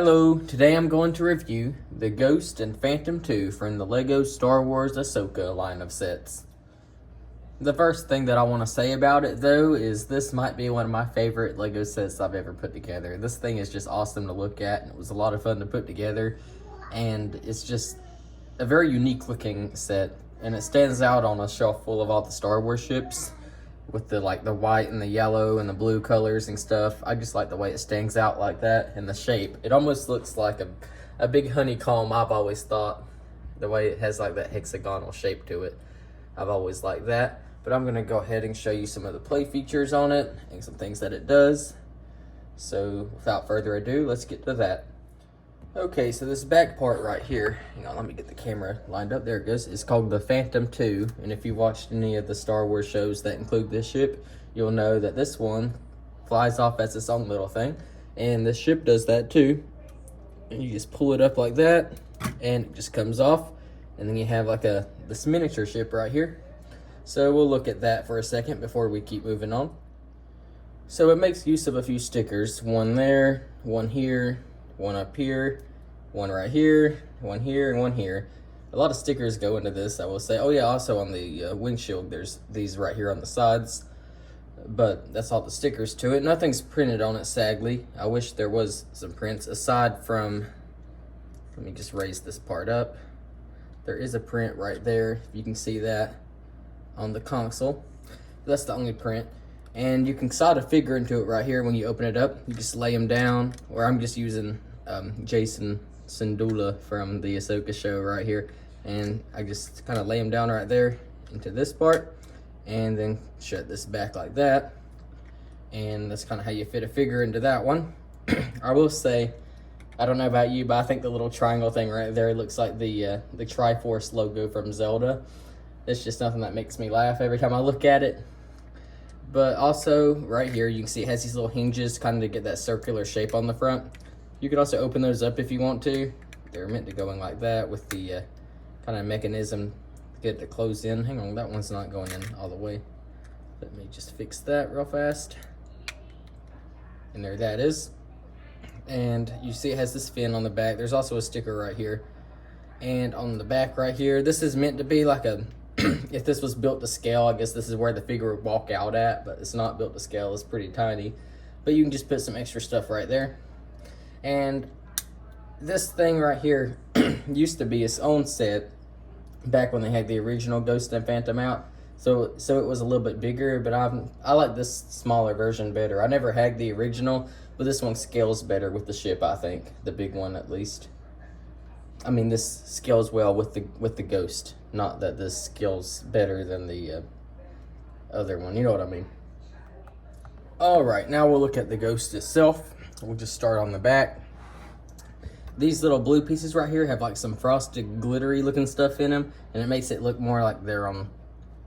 Hello, today I'm going to review the Ghost and Phantom 2 from the LEGO Star Wars Ahsoka line of sets. The first thing that I want to say about it though is this might be one of my favorite LEGO sets I've ever put together. This thing is just awesome to look at and it was a lot of fun to put together, and it's just a very unique looking set, and it stands out on a shelf full of all the Star Wars ships with the white and the yellow and the blue colors and stuff. I just like the way it stands out like that, and the shape. It almost looks like a big honeycomb. I've always thought, the way it has like that hexagonal shape to it. I've always liked that. But I'm gonna go ahead and show you some of the play features on it and some things that it does. So without further ado, let's get to that. Okay, so this back part right here, hang on, let me get the camera lined up. There it goes. It's called the Phantom 2, and if you watched any of the Star Wars shows that include this ship, you'll know that this one flies off as its own little thing, and this ship does that too. And you just pull it up like that, and it just comes off, and then you have like this miniature ship right here. So we'll look at that for a second before we keep moving on. So it makes use of a few stickers, one there, one here, one up here, one right here, one here, and one here. A lot of stickers go into this, I will say. Oh yeah, also on the windshield, there's these right here on the sides. But that's all the stickers to it. Nothing's printed on it, sadly. I wish there was some prints, aside from, let me just raise this part up. There is a print right there, if you can see that, on the console. That's the only print. And you can slide a figure into it right here when you open it up. You just lay them down, or I'm just using Jacen Syndulla from the Ahsoka show right here, and I just kind of lay them down right there into this part, and then shut this back like that, and that's kind of how you fit a figure into that one. I will say, I don't know about you, but I think the little triangle thing right there looks like the Triforce logo from Zelda. It's just something that makes me laugh every time I look at it. But also right here, you can see it has these little hinges kind of to get that circular shape on the front. You can also open those up if you want to. They're meant to go in like that with the kind of mechanism to get it to close in. Hang on, that one's not going in all the way. Let me just fix that real fast. And there that is. And you see it has this fin on the back. There's also a sticker right here. And on the back right here, this is meant to be like a, if this was built to scale, I guess this is where the figure would walk out at, but it's not built to scale, it's pretty tiny. But you can just put some extra stuff right there. And this thing right here used to be its own set back when they had the original Ghost and Phantom out. So it was a little bit bigger, but I like this smaller version better. I never had the original, but this one scales better with the ship, I think. The big one, at least. I mean, this scales well with the Ghost. Not that this scales better than the other one. You know what I mean. Alright, now we'll look at the Ghost itself. We'll just start on the back. These little blue pieces right here have like some frosted, glittery looking stuff in them, and it makes it look more like they're on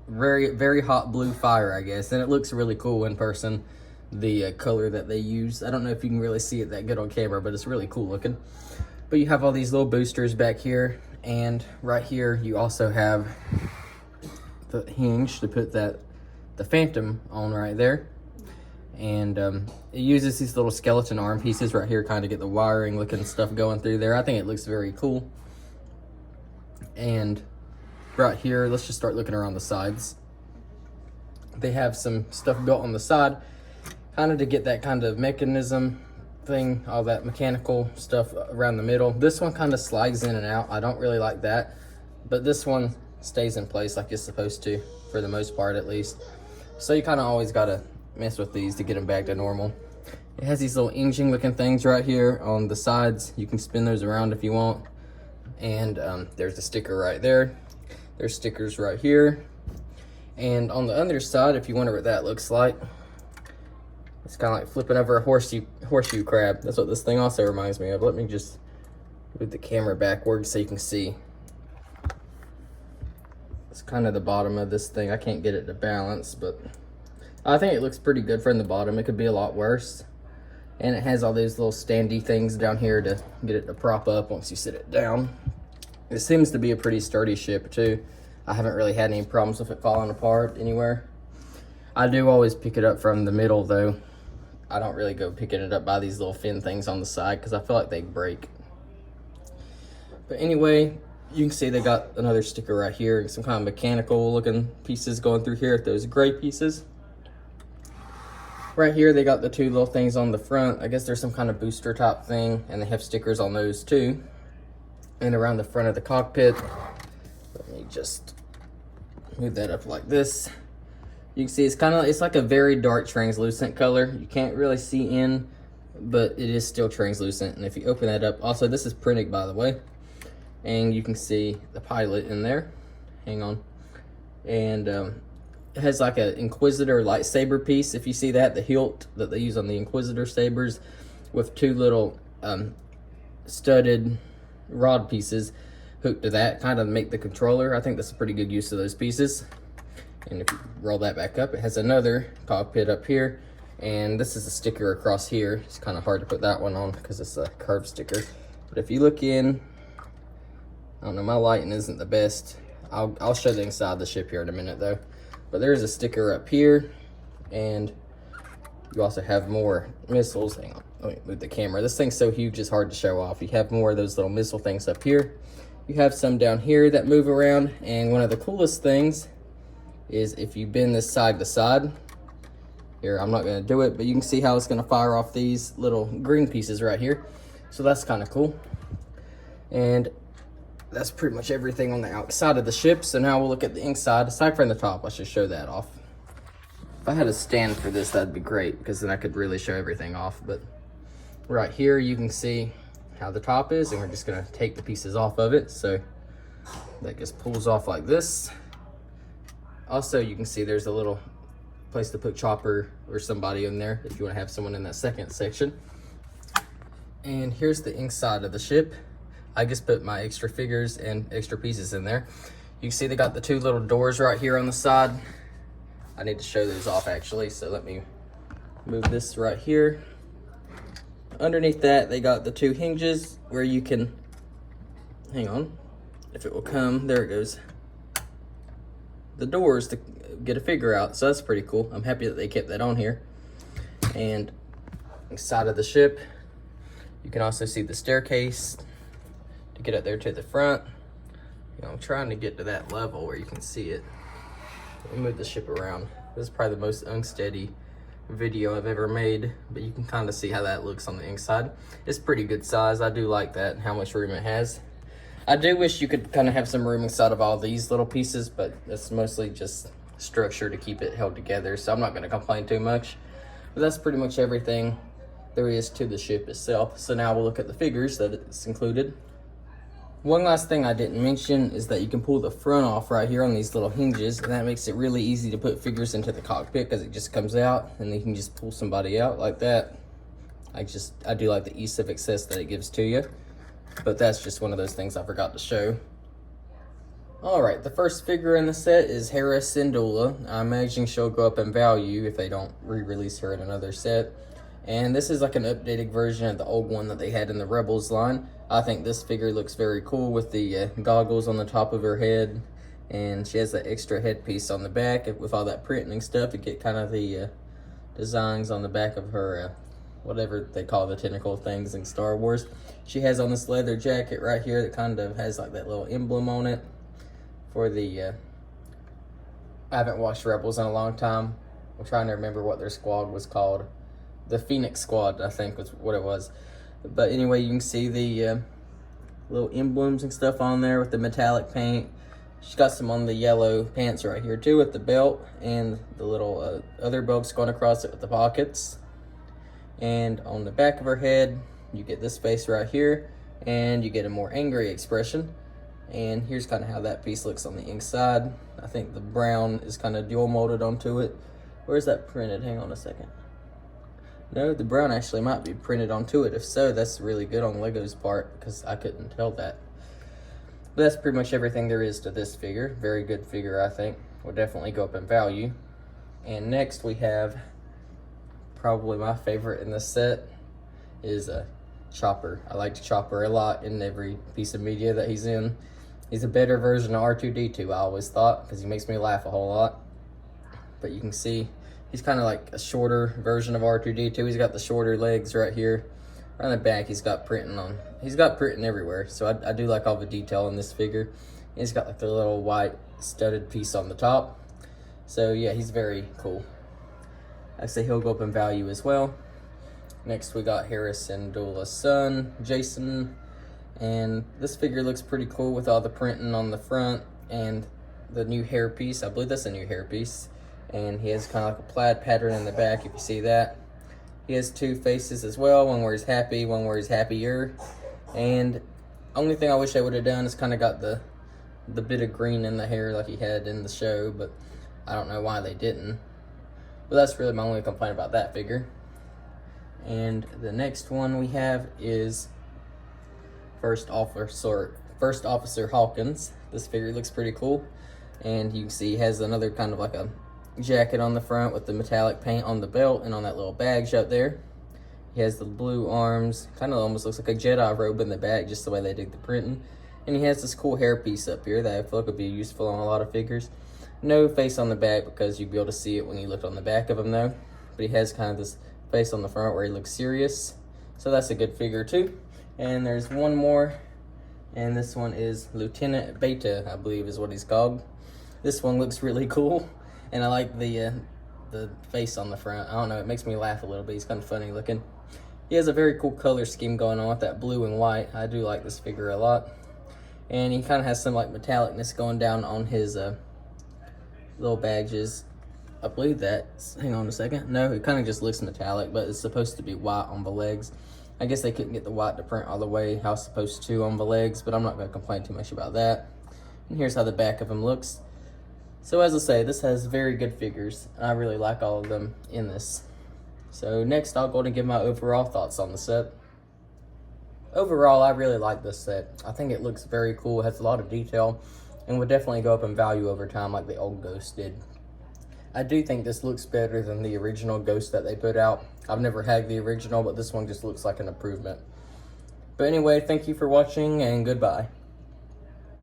very, very hot blue fire, I guess. And it looks really cool in person, the color that they use. I don't know if you can really see it that good on camera, but it's really cool looking. But you have all these little boosters back here, and right here you also have the hinge to put the Phantom on right there. And it uses these little skeleton arm pieces right here kind of get the wiring looking stuff going through there. I think it looks very cool. And right here, let's just start looking around the sides. They have some stuff built on the side kind of to get that kind of mechanism thing, all that mechanical stuff around the middle. This one kind of slides in and out. I don't really like that, but this one stays in place like it's supposed to, for the most part at least. So you kind of always got to mess with these to get them back to normal. It has these little engine looking things right here on the sides. You can spin those around if you want. And there's a sticker right there. There's stickers right here. And on the other side, if you wonder what that looks like, it's kind of like flipping over a horseshoe crab. That's what this thing also reminds me of. Let me just move the camera backwards so you can see. It's kind of the bottom of this thing. I can't get it to balance, but I think it looks pretty good from the bottom. It could be a lot worse. And it has all these little standy things down here to get it to prop up once you sit it down. It seems to be a pretty sturdy ship too. I haven't really had any problems with it falling apart anywhere. I do always pick it up from the middle though. I don't really go picking it up by these little fin things on the side because I feel like they break. But anyway, you can see they got another sticker right here and some kind of mechanical looking pieces going through here, those gray pieces. Right here, they got the two little things on the front. I guess there's some kind of booster top thing, and they have stickers on those too. And around the front of the cockpit, let me just move that up like this. You can see it's like a very dark translucent color. You can't really see in, but it is still translucent. And if you open that up, also this is printed by the way, and you can see the pilot in there. Hang on. And it has like an Inquisitor lightsaber piece. If you see that, the hilt that they use on the Inquisitor sabers with two little studded rod pieces hooked to that, kind of make the controller. I think that's a pretty good use of those pieces. And if you roll that back up, it has another cockpit up here. And this is a sticker across here. It's kind of hard to put that one on because it's a curved sticker. But if you look in, I don't know, my lighting isn't the best. I'll show the inside of the ship here in a minute though. But there's a sticker up here, and you also have more missiles. Hang on, let me move the camera. This thing's so huge, it's hard to show off. You have more of those little missile things up here. You have some down here that move around, and one of the coolest things is if you bend this side to side. Here, I'm not gonna do it, but you can see how it's gonna fire off these little green pieces right here. So that's kind of cool. And that's pretty much everything on the outside of the ship. So now we'll look at the inside. Aside from the top, I should show that off. If I had a stand for this, that'd be great, because then I could really show everything off. But right here, you can see how the top is, and we're just gonna take the pieces off of it. So that just pulls off like this. Also, you can see there's a little place to put Chopper or somebody in there if you wanna have someone in that second section. And here's the inside of the ship. I just put my extra figures and extra pieces in there. You can see they got the two little doors right here on the side. I need to show those off actually, so let me move this right here. Underneath that, they got the two hinges where you can, hang on, if it will come, there it goes. The doors to get a figure out, so that's pretty cool. I'm happy that they kept that on here. And inside of the ship, you can also see the staircase to get up there to the front. You know, I'm trying to get to that level where you can see it. Let me move the ship around. This is probably the most unsteady video I've ever made, but you can kind of see how that looks on the inside. It's pretty good size. I do like that, how much room it has. I do wish you could kind of have some room inside of all these little pieces, but it's mostly just structure to keep it held together, so I'm not going to complain too much. But that's pretty much everything there is to the ship itself. So now we'll look at the figures that it's included. One last thing I didn't mention is that you can pull the front off right here on these little hinges, and that makes it really easy to put figures into the cockpit because it just comes out and then you can just pull somebody out like that. I do like the ease of access that it gives to you, but that's just one of those things I forgot to show. Alright, the first figure in the set is Hera Syndulla. I imagine she'll go up in value if they don't re-release her in another set. And this is like an updated version of the old one that they had in the Rebels line. I think this figure looks very cool with the goggles on the top of her head. And she has that extra headpiece on the back with all that printing stuff to get kind of the designs on the back of her, whatever they call the tentacle things in Star Wars. She has on this leather jacket right here that kind of has like that little emblem on it for the, I haven't watched Rebels in a long time. I'm trying to remember what their squad was called. The Phoenix Squad, I think, was what it was. But anyway, you can see the little emblems and stuff on there with the metallic paint. She's got some on the yellow pants right here too with the belt and the little other bolts going across it with the pockets. And on the back of her head, you get this face right here, and you get a more angry expression. And here's kind of how that piece looks on the inside. I think the brown is kind of dual molded onto it. Where's that printed? Hang on a second. No, the brown actually might be printed onto it. If so, that's really good on Lego's part because I couldn't tell that. But that's pretty much everything there is to this figure. Very good figure, I think. Will definitely go up in value. And next we have probably my favorite in this set is Chopper. I like Chopper a lot in every piece of media that he's in. He's a better version of R2-D2, I always thought, because he makes me laugh a whole lot. But you can see He's kind of like a shorter version of R2-D2. He's got the shorter legs right here. On the back, he's got printing everywhere. So I do like all the detail in this figure. He's got like the little white studded piece on the top. So yeah, he's very cool. I say he'll go up in value as well. Next we got Harrison Dula's son, Jason. And this figure looks pretty cool with all the printing on the front and the new hairpiece. I believe that's a new hairpiece. And he has kind of like a plaid pattern in the back, if you see that. He has two faces as well, one where he's happy, one where he's happier. And only thing I wish they would have done is kind of got the bit of green in the hair like he had in the show, but I don't know why they didn't. But that's really my only complaint about that figure. And the next one we have is First Officer Hawkins. This figure looks pretty cool. And you can see he has another kind of like a jacket on the front with the metallic paint on the belt and on that little badge up there. He has the blue arms, kind of almost looks like a Jedi robe in the back, just the way they did the printing. And he has this cool hair piece up here that I feel like would be useful on a lot of figures. No face on the back because you'd be able to see it when you looked on the back of him though. But he has kind of this face on the front where he looks serious. So that's a good figure too. And there's one more, and this one is Lieutenant Beta, I believe is what he's called. This one looks really cool. And I like the face on the front. I don't know, it makes me laugh a little bit. He's kind of funny looking. He has a very cool color scheme going on with that blue and white. I do like this figure a lot. And he kind of has some like metallicness going down on his little badges. I believe that, hang on a second. No, it kind of just looks metallic, but it's supposed to be white on the legs. I guess they couldn't get the white to print all the way how it's supposed to on the legs, but I'm not going to complain too much about that. And here's how the back of him looks. So as I say, this has very good figures. I really like all of them in this. So next I'll go ahead and give my overall thoughts on the set. Overall, I really like this set. I think it looks very cool, it has a lot of detail, and would definitely go up in value over time like the old Ghost did. I do think this looks better than the original Ghost that they put out. I've never had the original, but this one just looks like an improvement. But anyway, thank you for watching, and goodbye.